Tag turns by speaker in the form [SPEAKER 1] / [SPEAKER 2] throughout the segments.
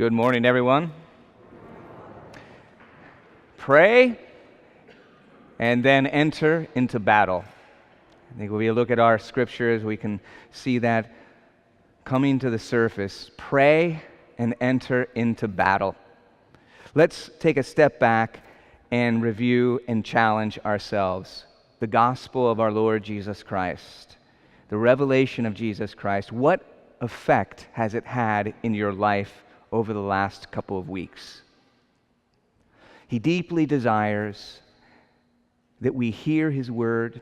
[SPEAKER 1] Good morning, everyone. Pray and then enter into battle. I think when we look at our scriptures, we can see that coming to the surface. Pray and enter into battle. Let's take a step back and review and challenge ourselves. The gospel of our Lord Jesus Christ, the revelation of Jesus Christ, what effect has it had in your life over the last couple of weeks? He deeply desires that we hear His word,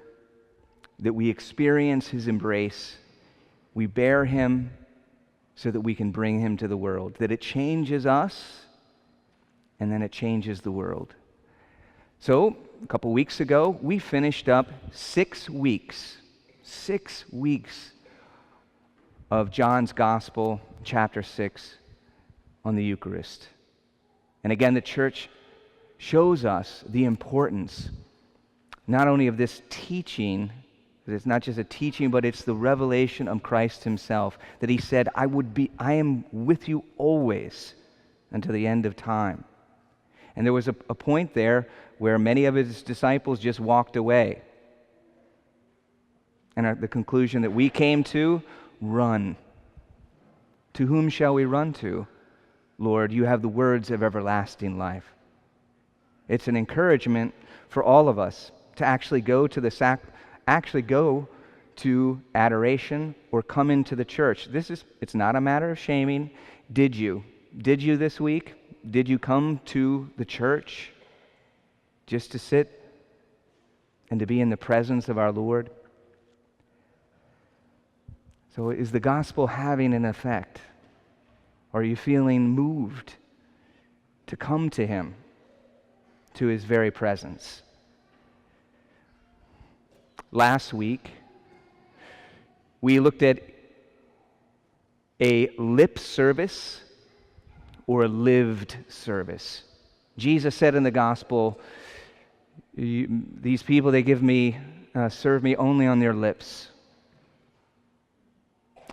[SPEAKER 1] that we experience His embrace, we bear Him so that we can bring Him to the world, that it changes us and then it changes the world. So, a couple weeks ago, we finished up 6 weeks of John's Gospel, chapter 6, on the Eucharist. And again, the church shows us the importance not only of this teaching, that it's not just a teaching, but it's the revelation of Christ Himself, that He said, I am with you always until the end of time. And there was a point there where many of His disciples just walked away. And the conclusion that we came to, run. To whom shall we run to? Lord, you have the words of everlasting life. It's an encouragement for all of us to actually go to adoration or come into the church. It's not a matter of shaming. Did you this week? Did you come to the church just to sit and to be in the presence of our Lord? So is the gospel having an effect? Are you feeling moved to come to Him, to His very presence? Last week, we looked at a lip service or a lived service. Jesus said in the gospel, these people, they serve me only on their lips.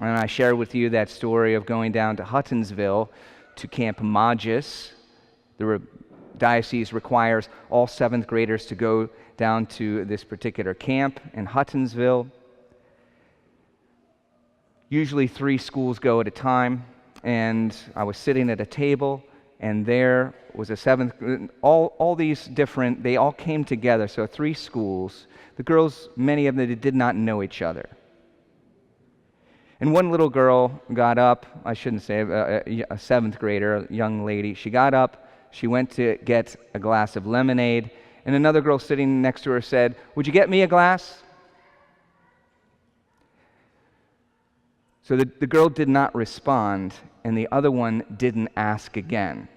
[SPEAKER 1] And I shared with you that story of going down to Huttonsville to Camp Magis. The diocese requires all 7th graders to go down to this particular camp in Huttonsville. Usually 3 schools go at a time, and I was sitting at a table, and there was a 7th, all these different, they all came together, so 3 schools. The girls, many of them did not know each other. And one little girl got up, I shouldn't say, a 7th grader, a young lady, she got up, she went to get a glass of lemonade, and another girl sitting next to her said, "Would you get me a glass?" So the girl did not respond, and the other one didn't ask again.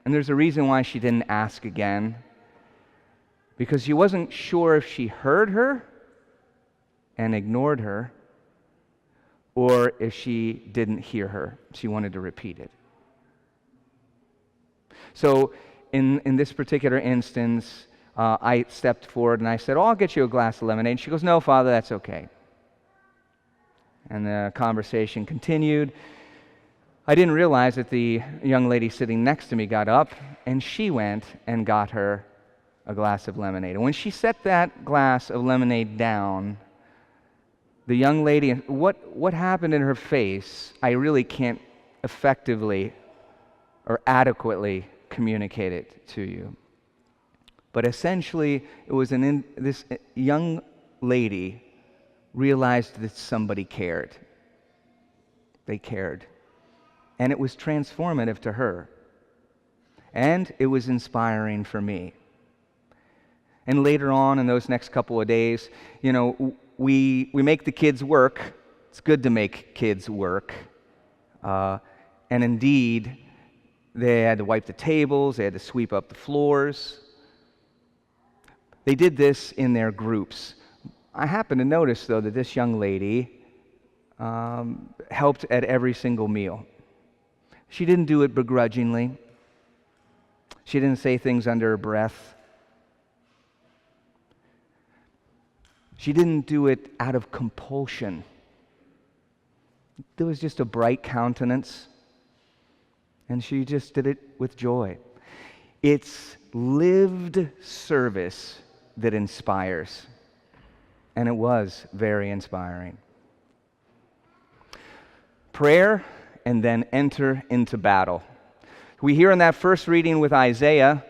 [SPEAKER 1] And there's a reason why she didn't ask again, because she wasn't sure if she heard her and ignored her, or if she didn't hear her. She wanted to repeat it. So in this particular instance, I stepped forward and I said, I'll get you a glass of lemonade. She goes, "No, Father, that's okay." And the conversation continued. I didn't realize that the young lady sitting next to me got up, and she went and got her a glass of lemonade. And when she set that glass of lemonade down, the young lady, what happened in her face, I really can't effectively or adequately communicate it to you. But essentially, it was this young lady realized that somebody cared. They cared. And it was transformative to her. And it was inspiring for me. And later on in those next couple of days, we make the kids work. It's good to make kids work. And indeed, they had to wipe the tables, they had to sweep up the floors. They did this in their groups. I happened to notice, though, that this young lady helped at every single meal. She didn't do it begrudgingly. She didn't say things under her breath. She didn't do it out of compulsion. There was just a bright countenance And she just did it with joy. It's lived service that inspires. And it was very inspiring. Prayer and then enter into battle. We hear in that first reading with Isaiah,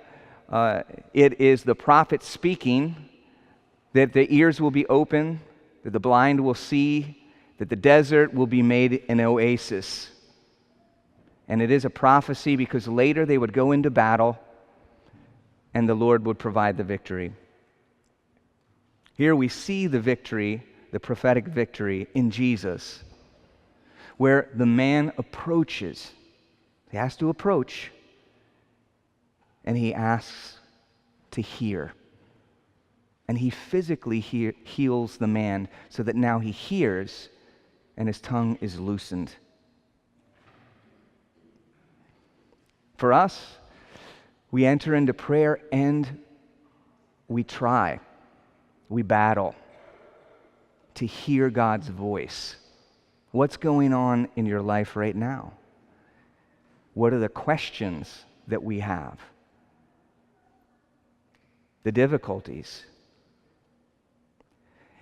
[SPEAKER 1] it is the prophet speaking that the ears will be open, that the blind will see, that the desert will be made an oasis. And it is a prophecy because later they would go into battle and the Lord would provide the victory. Here we see the victory, the prophetic victory in Jesus, where the man approaches. He has to approach, and he asks to hear. And he physically heals the man so that now he hears and his tongue is loosened. For us, we enter into prayer and we try, we battle to hear God's voice. What's going on in your life right now? What are the questions that we have? The difficulties.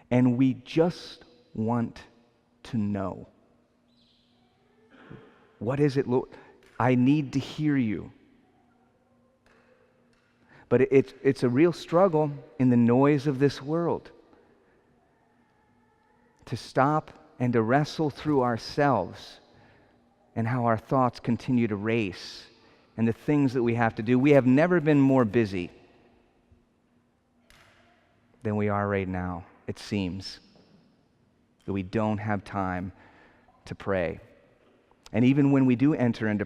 [SPEAKER 1] And we just want to know. What is it, Lord? I need to hear you. But it's a real struggle in the noise of this world to stop and to wrestle through ourselves and how our thoughts continue to race and the things that we have to do. We have never been more busy than we are right now, it seems, that we don't have time to pray. And even when we do enter into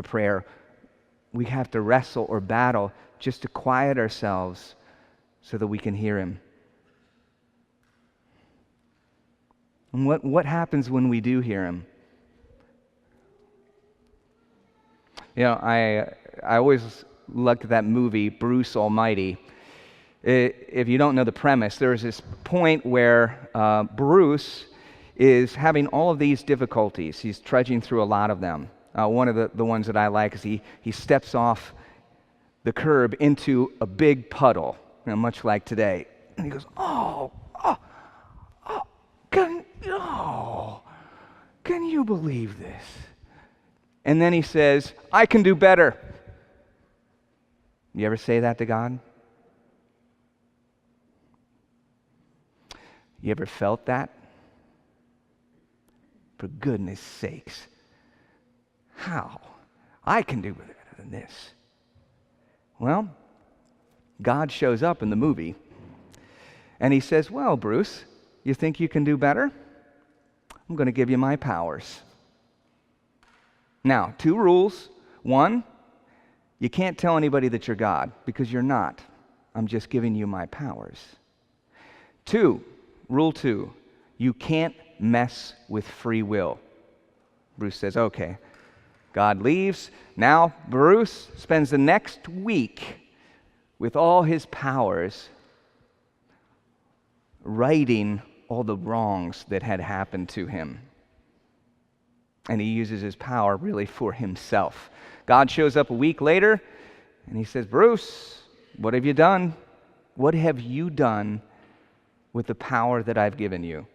[SPEAKER 1] prayer, we have to wrestle or battle just to quiet ourselves so that we can hear Him. And what happens when we do hear Him? You know, I always looked at that movie, Bruce Almighty. If you don't know the premise, there's this point where Bruce is having all of these difficulties. He's trudging through a lot of them. One of the ones that I like is he steps off the curb into a big puddle, much like today. And he goes, can you believe this? And then he says, I can do better. You ever say that to God? You ever felt that? For goodness sakes, how? I can do better than this. Well, God shows up in the movie, and He says, well, Bruce, you think you can do better? I'm going to give you my powers. Now, 2 rules. 1, you can't tell anybody that you're God, because you're not. I'm just giving you my powers. 2, rule 2, you can't mess with free will. Bruce says, okay. God leaves. Now Bruce spends the next week with all his powers righting all the wrongs that had happened to him. And he uses his power really for himself. God shows up a week later and He says, Bruce, what have you done? What have you done with the power that I've given you?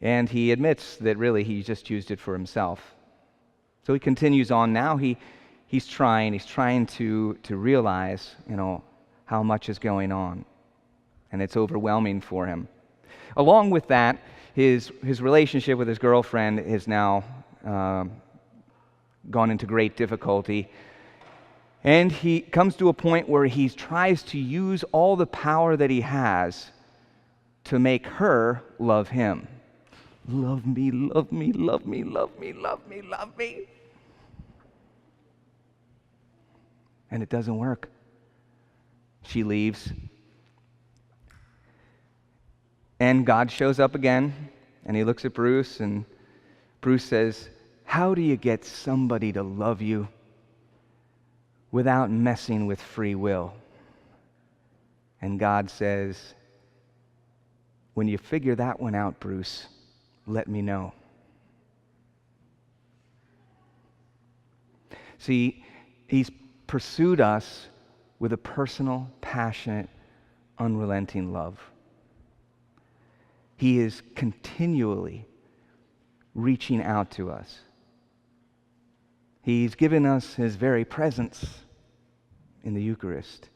[SPEAKER 1] And he admits that really he just used it for himself. So he continues on now. He's trying to realize, how much is going on. And it's overwhelming for him. Along with that, his relationship with his girlfriend is now gone into great difficulty. And he comes to a point where he tries to use all the power that he has to make her love him. Love me, love me, love me, love me, love me, love me. And it doesn't work. She leaves. And God shows up again, and He looks at Bruce, and Bruce says, how do you get somebody to love you without messing with free will? And God says, when you figure that one out, Bruce, let me know. See, he's pursued us with a personal, passionate, unrelenting love. He is continually reaching out to us. He's given us his very presence in the Eucharist.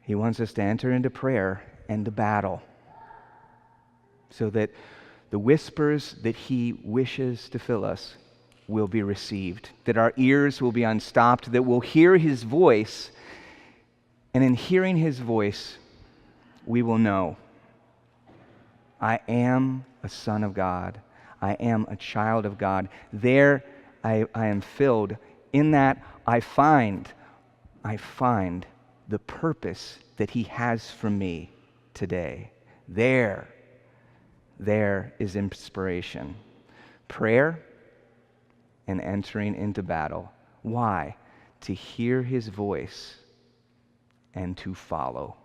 [SPEAKER 1] He wants us to enter into prayer and to battle so that the whispers that he wishes to fill us will be received, that our ears will be unstopped, that we'll hear his voice, and in hearing his voice, we will know, I am a son of God. I am a child of God. There I am filled. In that I find the purpose that he has for me today. There is inspiration. Prayer and entering into battle. Why? To hear his voice and to follow.